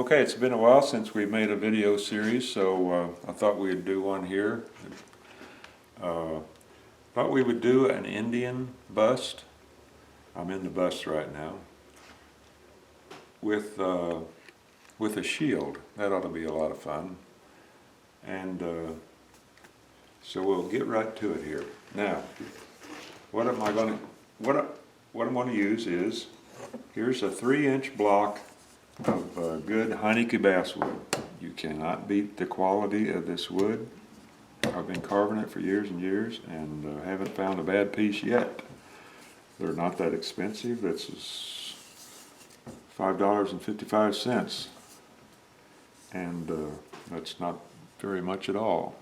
Okay, it's been a while since we made a video series, so I thought we'd do one here. Thought we would do an Indian bust. I'm in the bust right now. With a shield. That ought to be a lot of fun. And so we'll get right to it here. Now, what I'm going to use is, here's a 3-inch block of good Heineke basswood. You cannot beat the quality of this wood. I've been carving it for years and years and haven't found a bad piece yet. They're not that expensive. This is $5.55, and that's not very much at all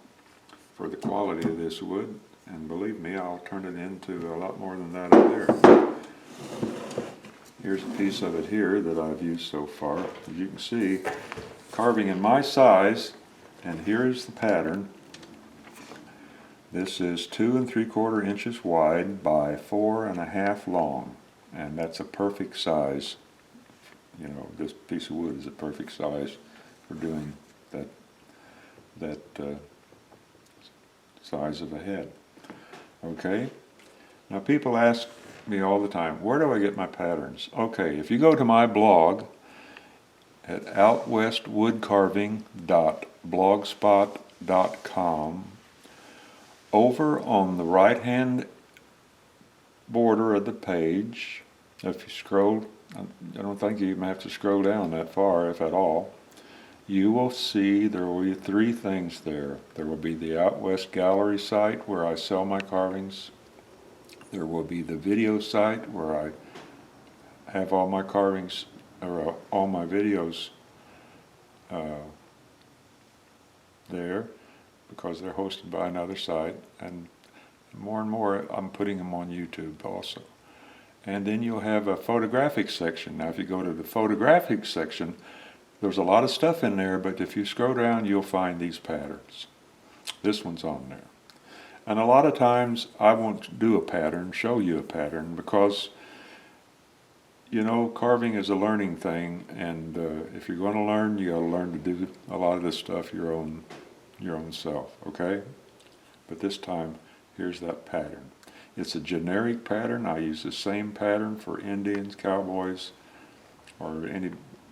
for the quality of this wood. And believe me, I'll turn it into a lot more than that up there. Here's a piece of it here that I've used so far. As you can see, carving in my size, and here's the pattern. This is 2 3/4 inches wide by 4 1/2 long, and that's a perfect size. You know, this piece of wood is a perfect size for doing that size of a head. Okay, now people ask me all the time, where do I get my patterns? Okay, if you go to my blog at outwestwoodcarving.blogspot.com, over on the right hand border of the page, if you scroll, I don't think you even have to scroll down that far, if at all, you will see there will be 3 things there. There will be the Out West Gallery site where I sell my carvings. There will be the video site where I have all my carvings, or all my videos there, because they're hosted by another site, and more I'm putting them on YouTube also. And then you'll have a photographic section. Now if you go to the photographic section, there's a lot of stuff in there, but if you scroll down you'll find these patterns. This one's on there. And a lot of times I won't do a pattern, show you a pattern, because you know, carving is a learning thing, and if you're going to learn, you got to learn to do a lot of this stuff your own self, okay? But this time, here's that pattern. It's a generic pattern. I use the same pattern for Indians, cowboys, or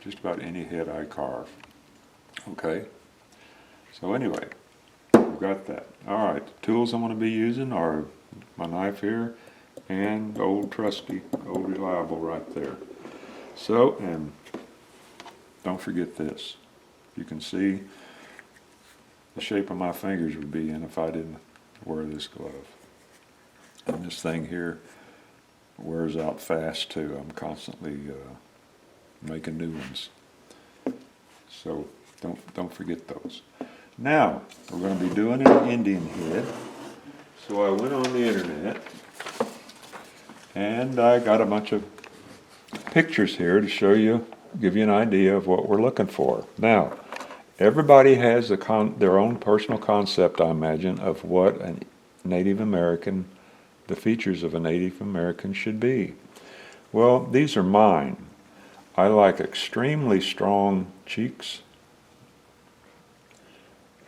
just about any head I carve. Okay? So anyway, we've got that. Alright, the tools I'm going to be using are my knife here, and old trusty, old reliable right there. So, and don't forget this. You can see the shape of my fingers would be in if I didn't wear this glove. And this thing here wears out fast too. I'm constantly making new ones. So don't forget those. Now, we're going to be doing an Indian head. So I went on the internet and I got a bunch of pictures here to show you, give you an idea of what we're looking for. Now, everybody has their own personal concept, I imagine, of what a Native American, the features of a Native American should be. Well, these are mine. I like extremely strong cheeks.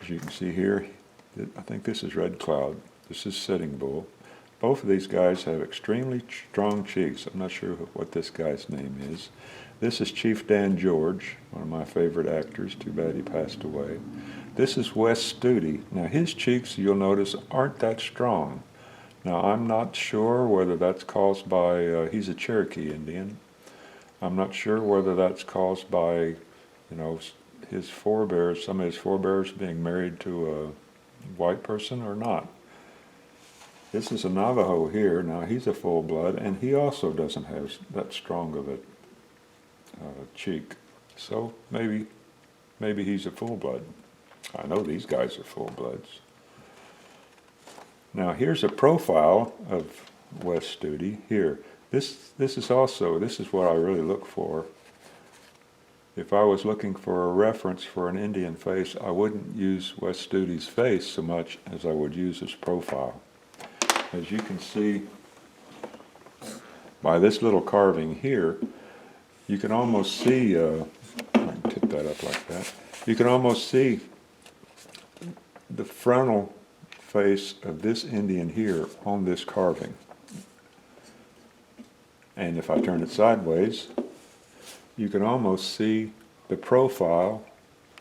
As you can see here, I think this is Red Cloud. This is Sitting Bull. Both of these guys have extremely strong cheeks. I'm not sure what this guy's name is. This is Chief Dan George, one of my favorite actors. Too bad he passed away. This is Wes Studi. Now his cheeks, you'll notice, aren't that strong. Now I'm not sure whether that's caused by, he's a Cherokee Indian. I'm not sure whether that's caused by, you know, his forebears, some of his forebears being married to a white person or not. This is a Navajo here. Now he's a full blood, and he also doesn't have that strong of a cheek. So maybe he's a full blood. I know these guys are full bloods. Now here's a profile of Wes Studi here. This is what I really look for. If I was looking for a reference for an Indian face, I wouldn't use Wes Studi's face so much as I would use his profile. As you can see by this little carving here, you can almost see, I can that up like that. You can almost see the frontal face of this Indian here on this carving. And if I turn it sideways, you can almost see the profile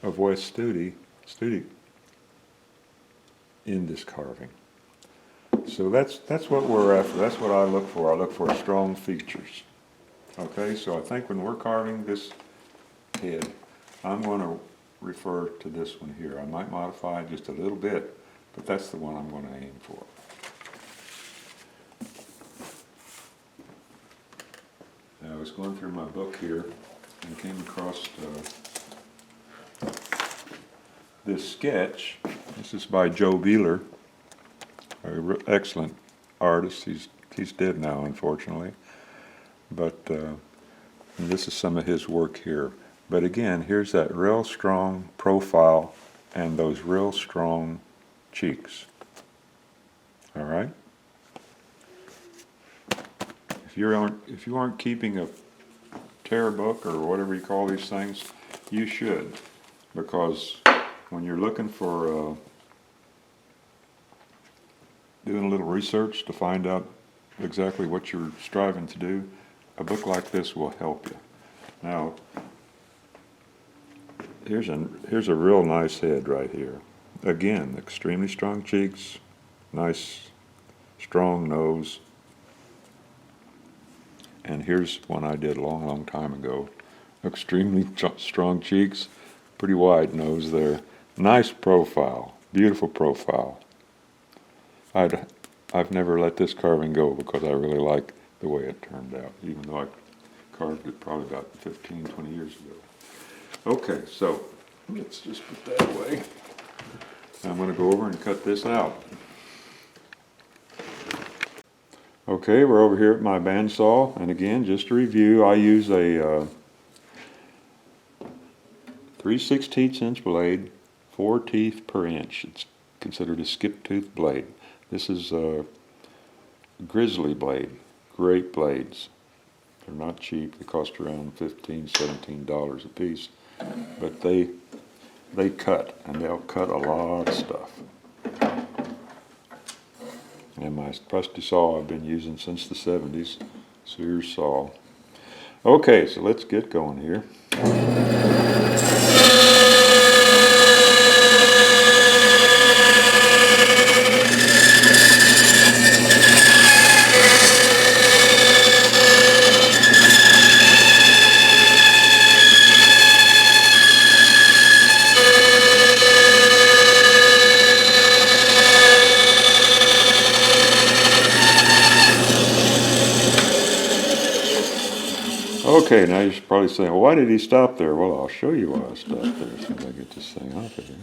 of West Studi in this carving. So that's what we're after. That's what I look for. I look for strong features. Okay, so I think when we're carving this head, I'm going to refer to this one here. I might modify it just a little bit, but that's the one I'm going to aim for. Now, I was going through my book here and came across this sketch. This is by Joe Beeler, an excellent artist. He's dead now, unfortunately. But this is some of his work here. But again, here's that real strong profile and those real strong cheeks. All right? If you aren't keeping a tear book or whatever you call these things, you should, because when you're looking for doing a little research to find out exactly what you're striving to do, a book like this will help you. Now, here's a real nice head right here. Again, extremely strong cheeks, nice strong nose. And here's one I did a long, long time ago. Extremely strong cheeks, pretty wide nose there. Nice profile, beautiful profile. I've never let this carving go because I really like the way it turned out, even though I carved it probably about 15, 20 years ago. Okay, so let's just put that away. I'm going to go over and cut this out. Okay, we're over here at my bandsaw, and again, just to review, I use a 3/16 inch blade, 4 teeth per inch. It's considered a skip tooth blade. This is a grizzly blade, great blades. They're not cheap, they cost around $15, $17 a piece, but they cut, and they'll cut a lot of stuff. And my trusty saw I've been using since the 70s, Sears saw. Okay, so let's get going here. Okay, now you're probably saying, well, why did he stop there? Well, I'll show you why I stopped there as soon as I get this thing off of here.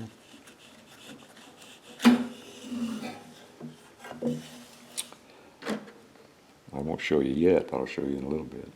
I won't show you yet, but I'll show you in a little bit.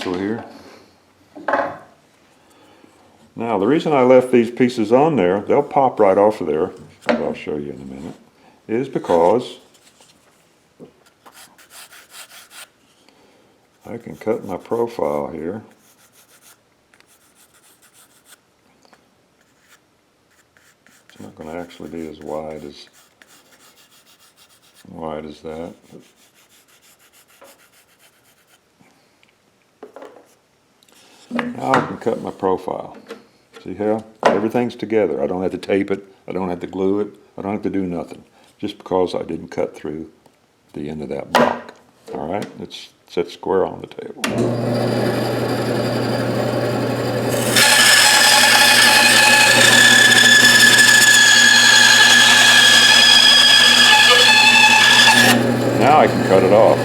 Here. Now the reason I left these pieces on there, they'll pop right off of there, as I'll show you in a minute, is because I can cut my profile here. It's not going to actually be as wide as that. Now I can cut my profile. See how everything's together. I don't have to tape it. I don't have to glue it. I don't have to do nothing. Just because I didn't cut through the end of that block. All right, it's set square on the table. Now I can cut it off.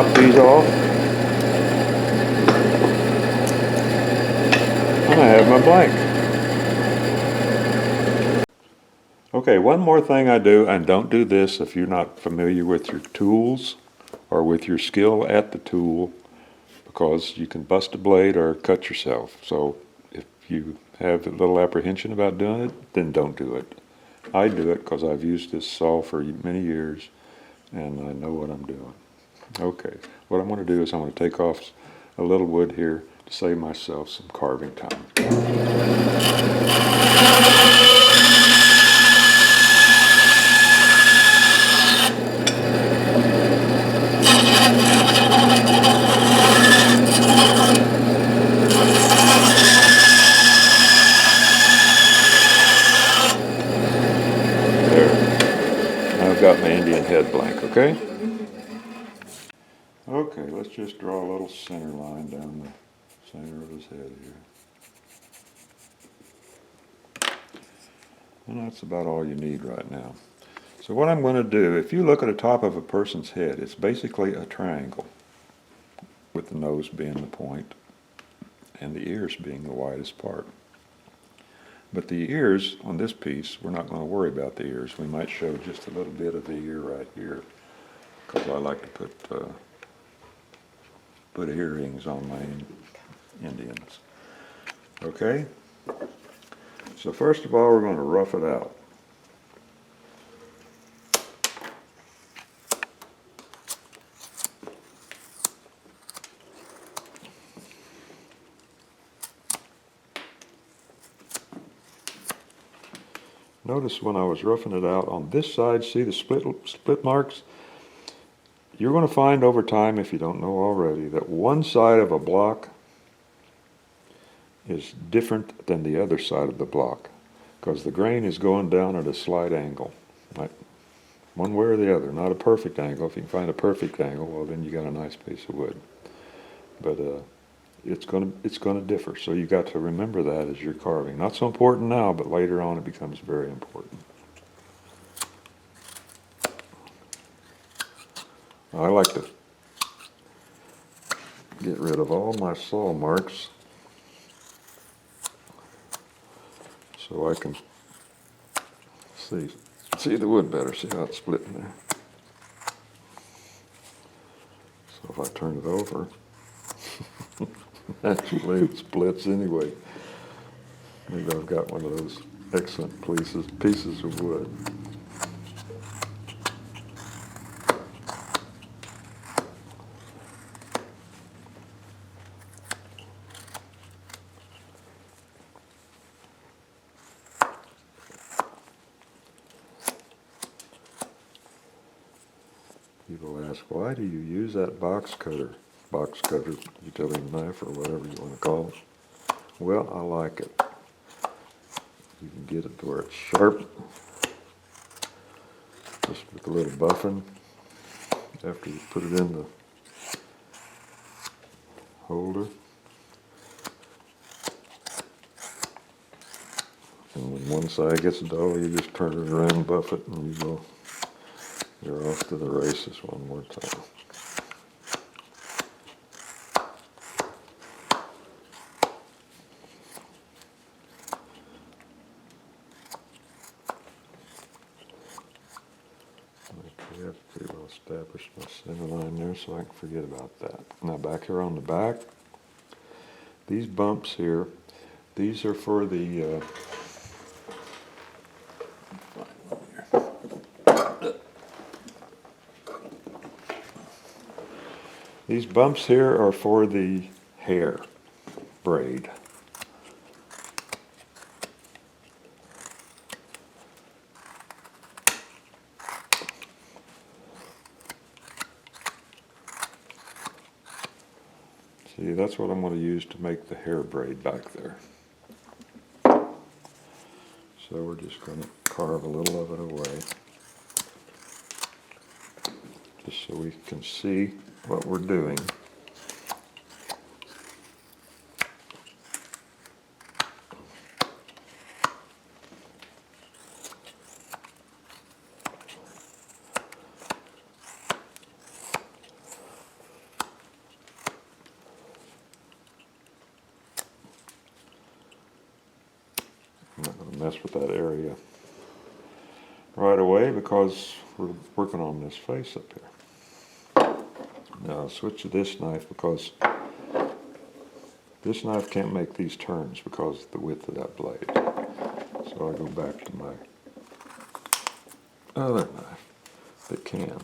pop these off. And I have my blank. Okay, one more thing I do, and don't do this if you're not familiar with your tools or with your skill at the tool, because you can bust a blade or cut yourself. So if you have a little apprehension about doing it, then don't do it. I do it because I've used this saw for many years and I know what I'm doing. Okay, what I'm going to do is I'm going to take off a little wood here to save myself some carving time. There. I've got my Indian head blank, okay? Okay, let's just draw a little center line down the center of his head here. And that's about all you need right now. So what I'm going to do, if you look at the top of a person's head, it's basically a triangle, with the nose being the point and the ears being the widest part. But the ears on this piece, we're not going to worry about the ears. We might show just a little bit of the ear right here, because I like to put earrings on my Indians. Okay? So first of all, we're going to rough it out. Notice when I was roughing it out on this side, see the split marks? You're going to find over time, if you don't know already, that one side of a block is different than the other side of the block, because the grain is going down at a slight angle, right? One way or the other, not a perfect angle. If you can find a perfect angle, well, then you got a nice piece of wood. But it's going to differ, so you got to remember that as you're carving. Not so important now, but later on it becomes very important. I like to get rid of all my saw marks so I can see the wood better. See how it's splitting there. So if I turn it over, actually it splits anyway. Maybe I've got one of those excellent pieces of wood. People ask, why do you use that box cutter, utility knife, or whatever you want to call it? Well, I like it. You can get it to where it's sharp, just with a little buffing after you put it in the holder. And when one side gets dull, you just turn it around, buff it, and you're off to the races one more time. Okay, I'll establish my center line there so I can forget about that. Now back here on the back, these bumps here, these are for the these bumps here are for the hair braid. See, that's what I'm going to use to make the hair braid back there. So we're just going to carve a little of it away, just so we can see what we're doing. I'm not going to mess with that area right away because we're working on this face up here. Now I'll switch to this knife because this knife can't make these turns because of the width of that blade. So I go back to my other knife that can.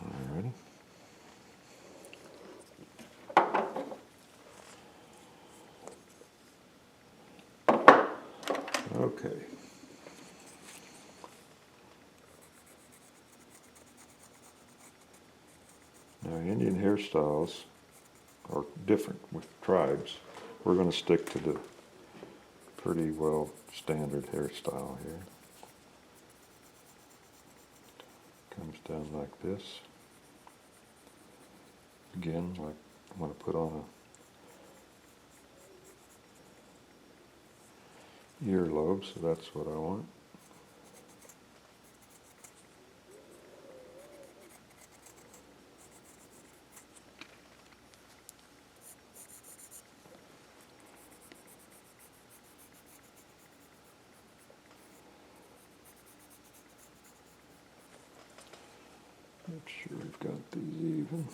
Alrighty. Okay. Now Indian hairstyles are different with tribes. We're going to stick to the pretty well standard hairstyle here. Comes down like this. Again, like I'm going to put on a earlobe, so that's what I want. Make sure we've got these even.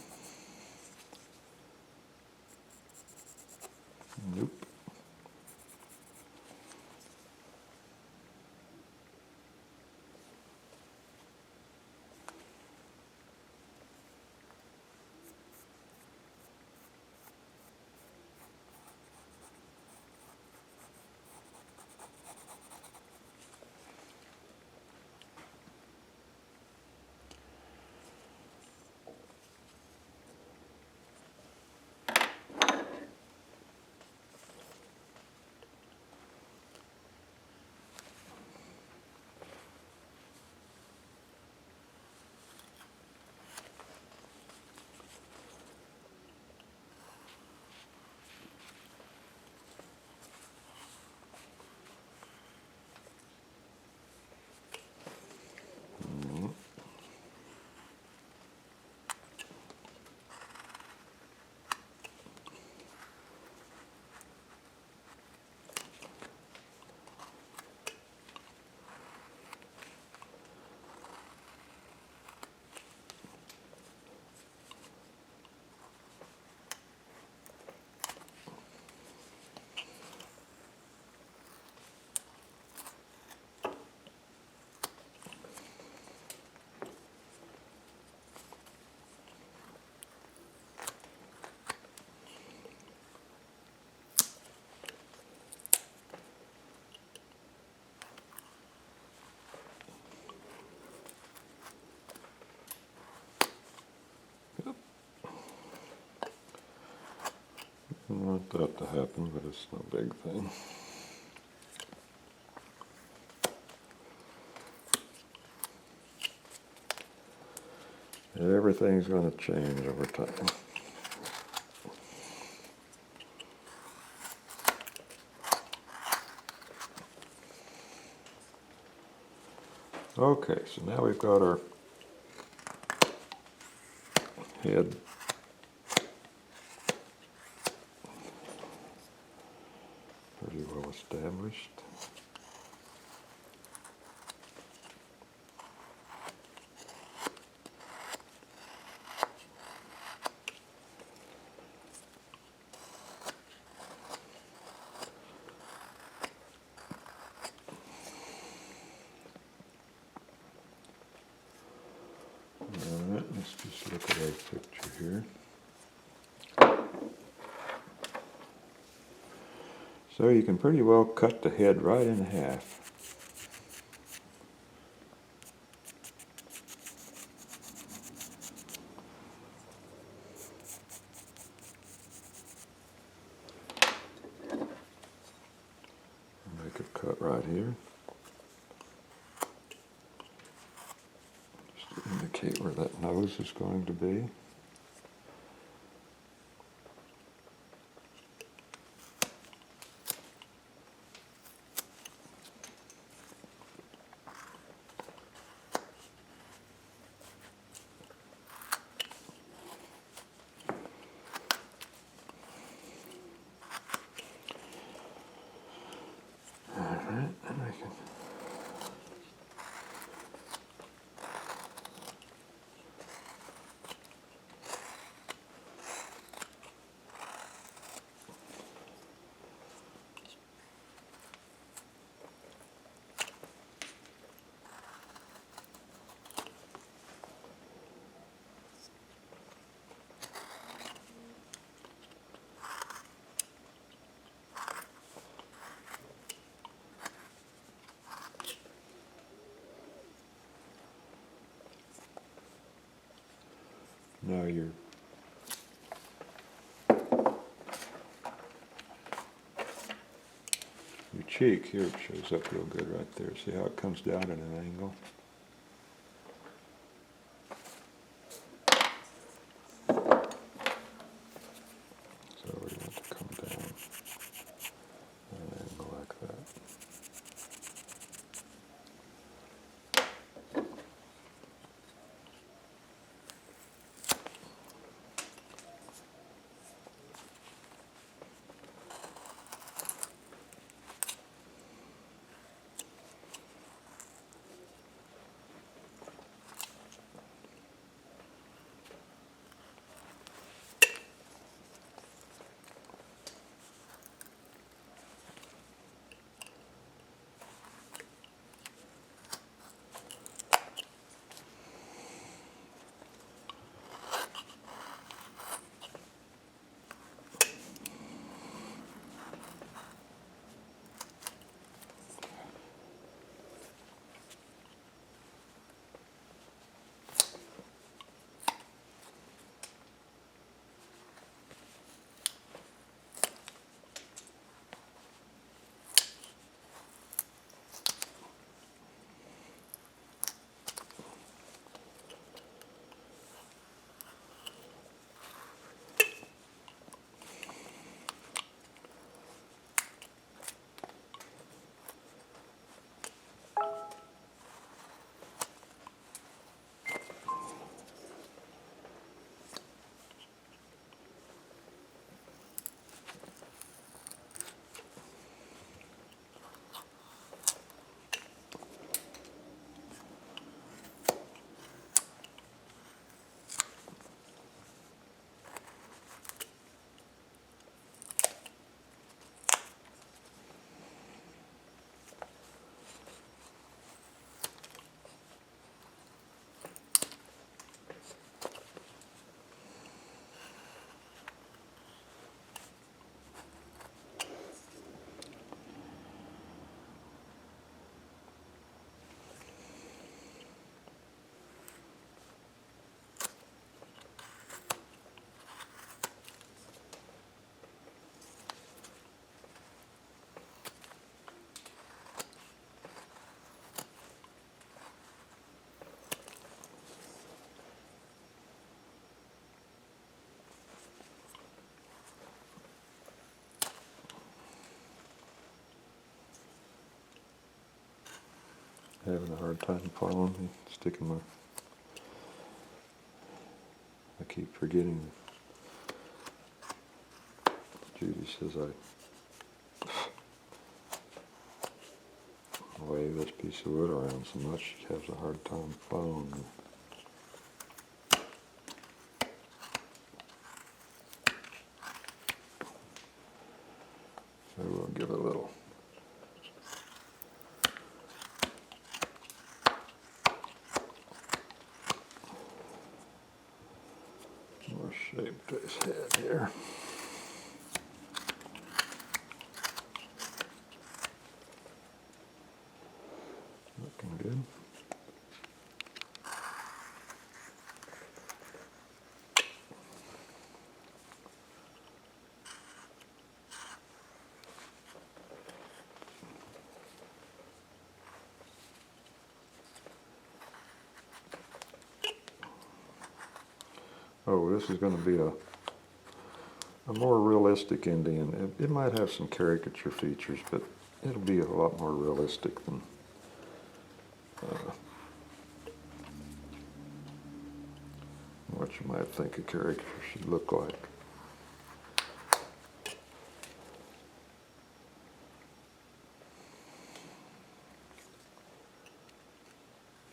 Nope. I don't want that to happen, but it's no big thing. Everything's going to change over time. Okay, so now we've got our head pretty well established. Alright, let's just look at our picture here. So you can pretty well cut the head right in half. Make a cut right here. Just indicate where that nose is going to be. Alright, and I can now your cheek here, it shows up real good right there. See how it comes down at an angle? So we want to come down at an angle like that. Having a hard time following me, sticking my, I keep forgetting. Judy says I wave this piece of wood around so much she has a hard time following me. So we'll give it a little more shape to his head here. Looking good. Oh, this is going to be a more realistic Indian. It might have some caricature features, but it'll be a lot more realistic than what you might think a caricature should look like.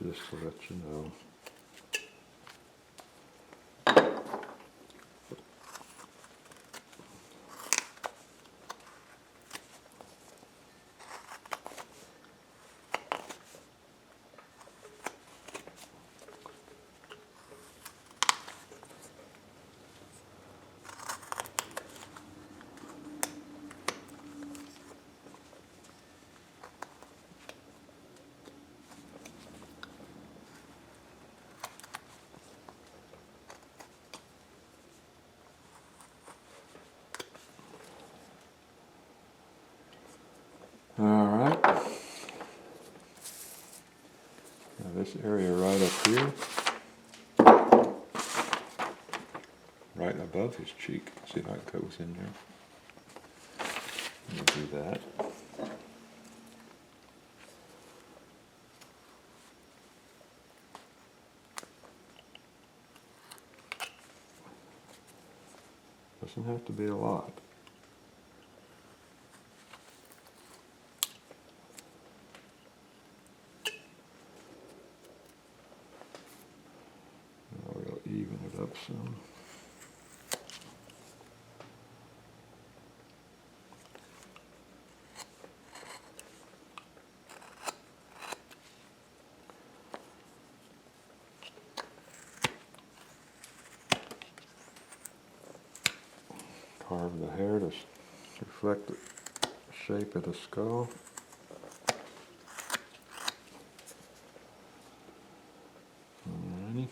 Just to let you know. All right. Now this area right up here, right above his cheek, see how it goes in there? Let me do that. Doesn't have to be a lot. Now we'll even it up some. Carve the hair to reflect the shape of the skull. Alrighty.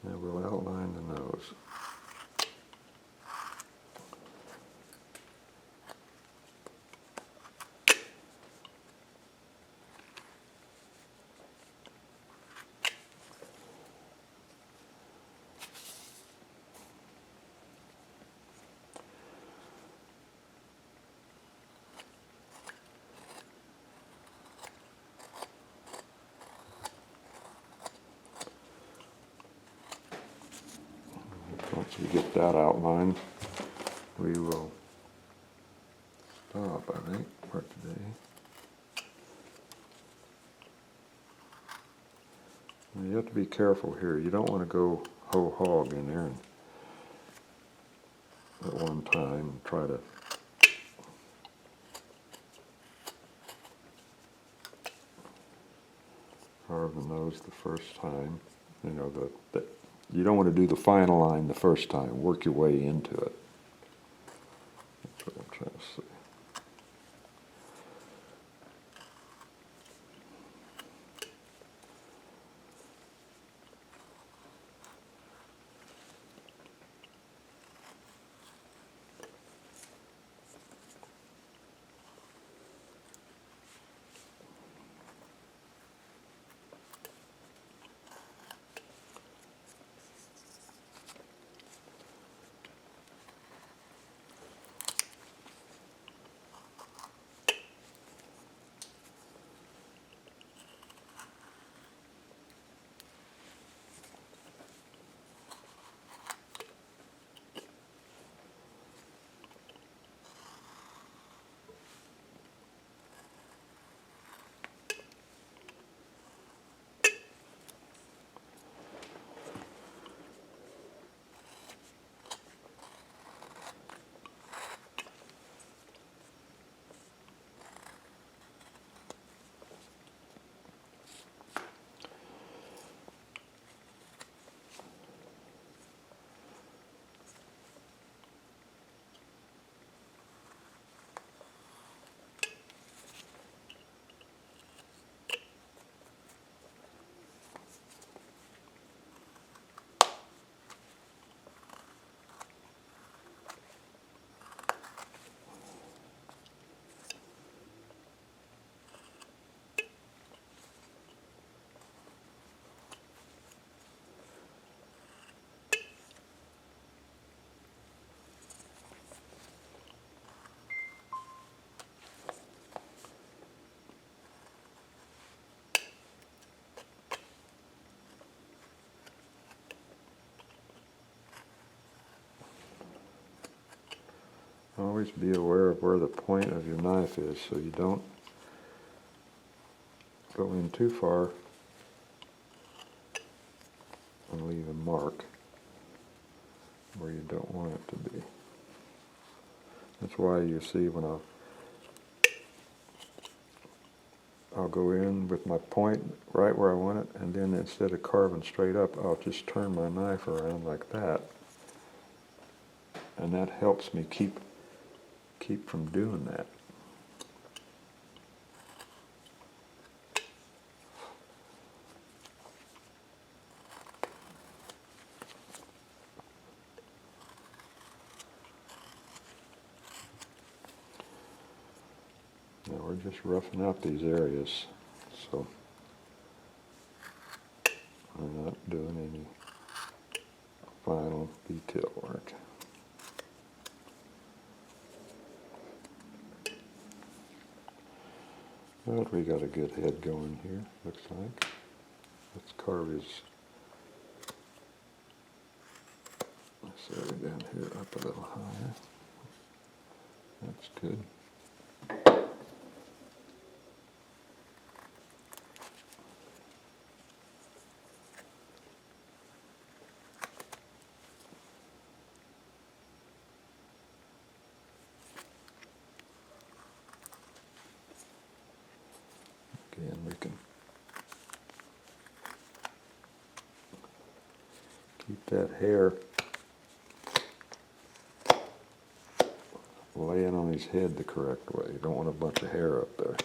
Now we'll outline the nose. Once we get that outlined, we will stop, I think, for today. Now you have to be careful here. You don't want to go whole hog in there and at one time and try to carve the nose the first time. You know, you don't want to do the final line the first time. Work your way into it. That's what I'm trying to say. always be aware of where the point of your knife is so you don't go in too far and leave a mark where you don't want it to be. That's why you see when I'll go in with my point right where I want it, and then instead of carving straight up, I'll just turn my knife around like that. And that helps me keep from doing that. Now we're just roughing out these areas, so I'm not doing any final detail work. But we got a good head going here, looks like. Let's carve his area down here up a little higher. That's good. Again, we can keep that hair laying on his head the correct way. You don't want a bunch of hair up there.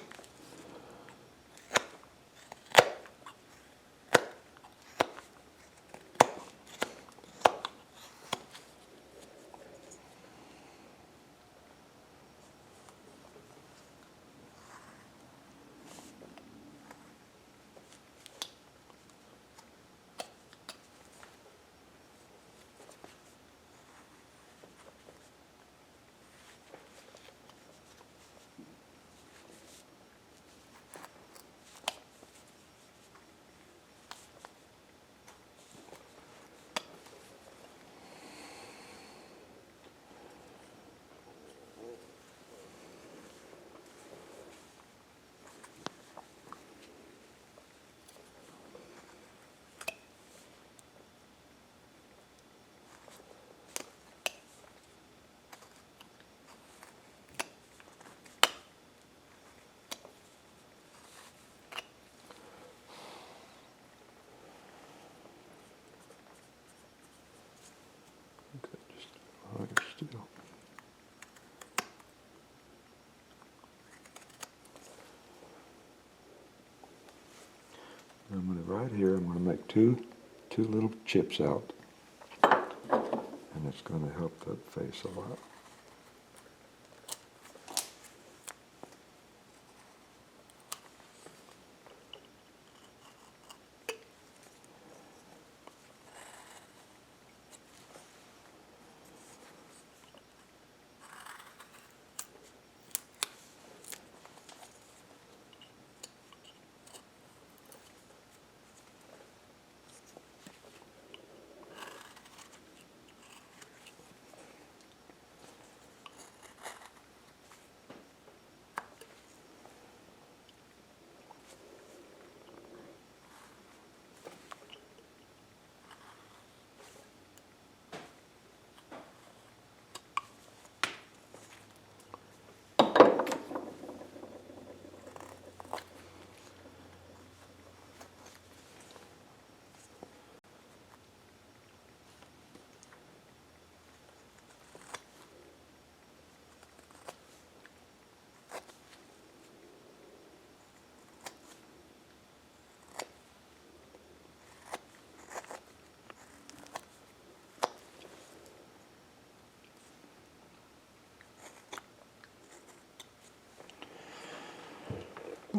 Still. I'm going to, right here, I'm going to make two little chips out, and it's going to help that face a lot.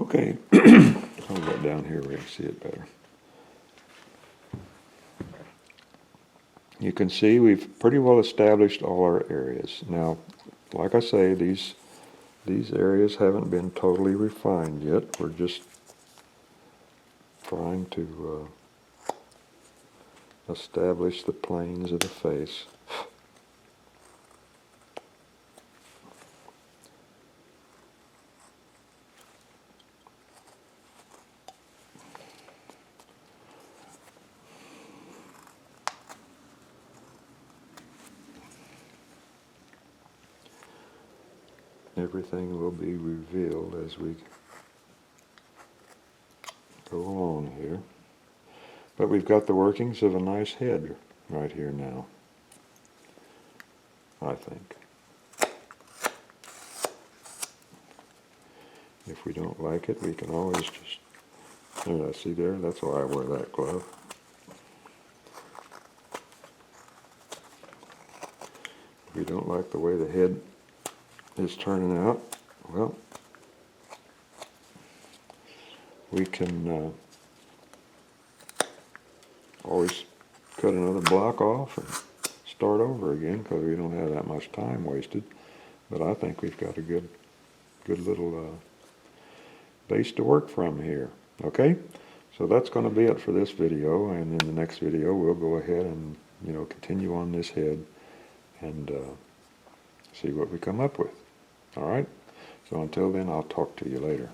Okay, hold that down here where you can see it better. You can see we've pretty well established all our areas. Now, like I say, these areas haven't been totally refined yet. We're just trying to establish the planes of the face. everything will be revealed as we go along here. But we've got the workings of a nice head right here now, I think. If we don't like it, we can always just, see there, that's why I wear that glove. If we don't like the way the head is turning out, well, we can always cut another block off and start over again, because we don't have that much time wasted. But I think we've got a good little base to work from here. Okay, so that's going to be it for this video, and in the next video we'll go ahead and continue on this head and see what we come up with. All right, so until then, I'll talk to you later.